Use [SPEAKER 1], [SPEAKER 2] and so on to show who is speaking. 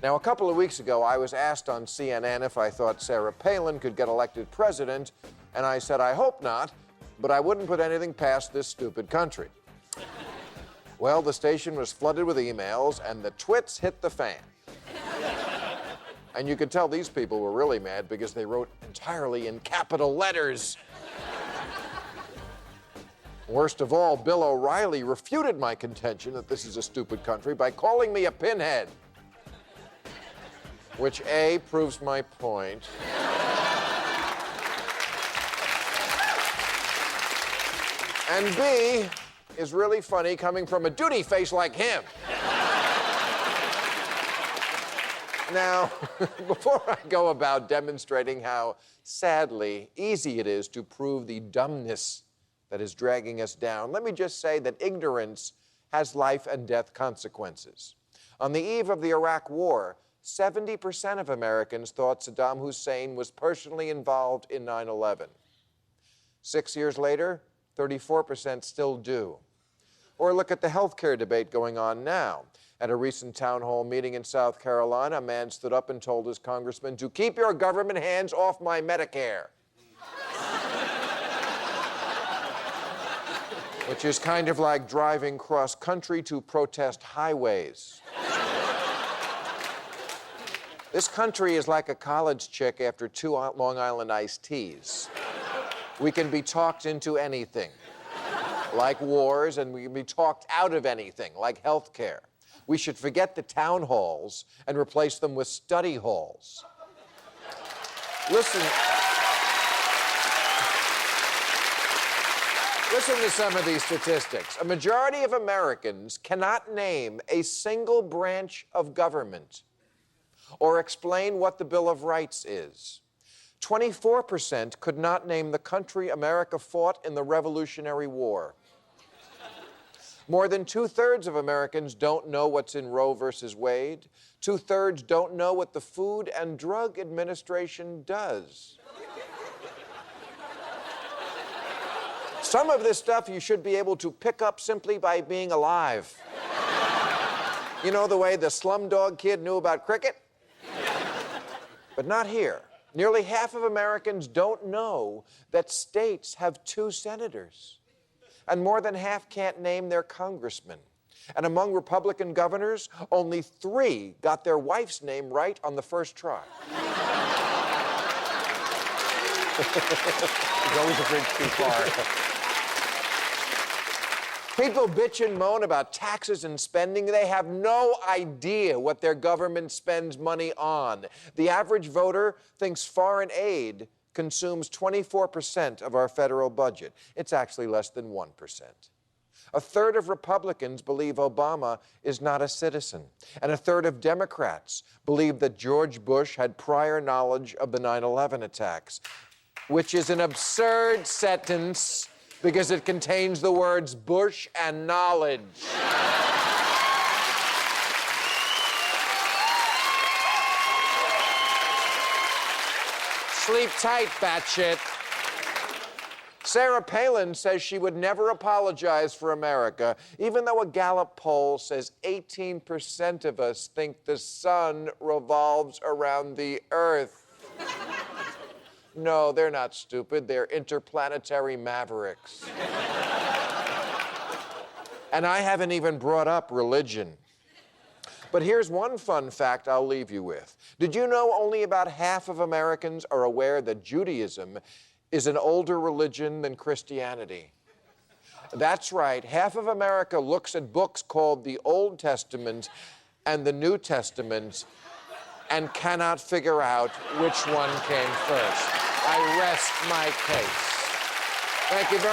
[SPEAKER 1] Now, a couple of weeks ago, I was asked on CNN if I thought Sarah Palin could get elected president, and I said I hope not, but I wouldn't put anything past this stupid country. Well, the station was flooded with emails, and the twits hit the fan. And you could tell these people were really mad because they wrote entirely in capital letters. Worst of all, Bill O'Reilly refuted my contention that this is a stupid country by calling me a pinhead. Which A, proves my point. And B, is really funny coming from a duty face like him. Now, before I go about demonstrating how, sadly, easy it is to prove the dumbness that is dragging us down, let me just say that ignorance has life and death consequences. On the eve of the Iraq War, 70% of Americans thought Saddam Hussein was personally involved in 9/11. 6 years later, 34% still do. Or look at the healthcare debate going on now. At a recent town hall meeting in South Carolina, a man stood up and told his congressman to keep your government hands off my Medicare. Which is kind of like driving cross-country to protest highways. This country is like a college chick after 2 Long Island iced teas. We can be talked into anything, like wars, and we can be talked out of anything, like health care. We should forget the town halls and replace them with study halls. Listen to some of these statistics. A majority of Americans cannot name a single branch of government or explain what the Bill of Rights is. 24% could not name the country America fought in the Revolutionary War. More than 2/3 of Americans don't know what's in Roe versus Wade. 2/3 don't know what the Food and Drug Administration does. Some of this stuff you should be able to pick up simply by being alive. You know the way the Slumdog Kid knew about cricket? But not here. Nearly half of Americans don't know that states have 2 senators. And more than half can't name their congressman. And among Republican governors, only 3 got their wife's name right on the first try. It's always a bridge too far. People bitch and moan about taxes and spending. They have no idea what their government spends money on. The average voter thinks foreign aid consumes 24% of our federal budget. It's actually less than 1%. 1/3 of Republicans believe Obama is not a citizen. And 1/3 of Democrats believe that George Bush had prior knowledge of the 9/11 attacks, which is an absurd sentence because it contains the words Bush and knowledge. Sleep tight, batshit. Sarah Palin says she would never apologize for America, even though a Gallup poll says 18% of us think the sun revolves around the earth. No, they're not stupid. They're interplanetary mavericks. And I haven't even brought up religion. But here's one fun fact I'll leave you with. Did you know only about half of Americans are aware that Judaism is an older religion than Christianity? That's right. Half of America looks at books called the Old Testament and the New Testament and cannot figure out which one came first. I rest my case. Thank you very much.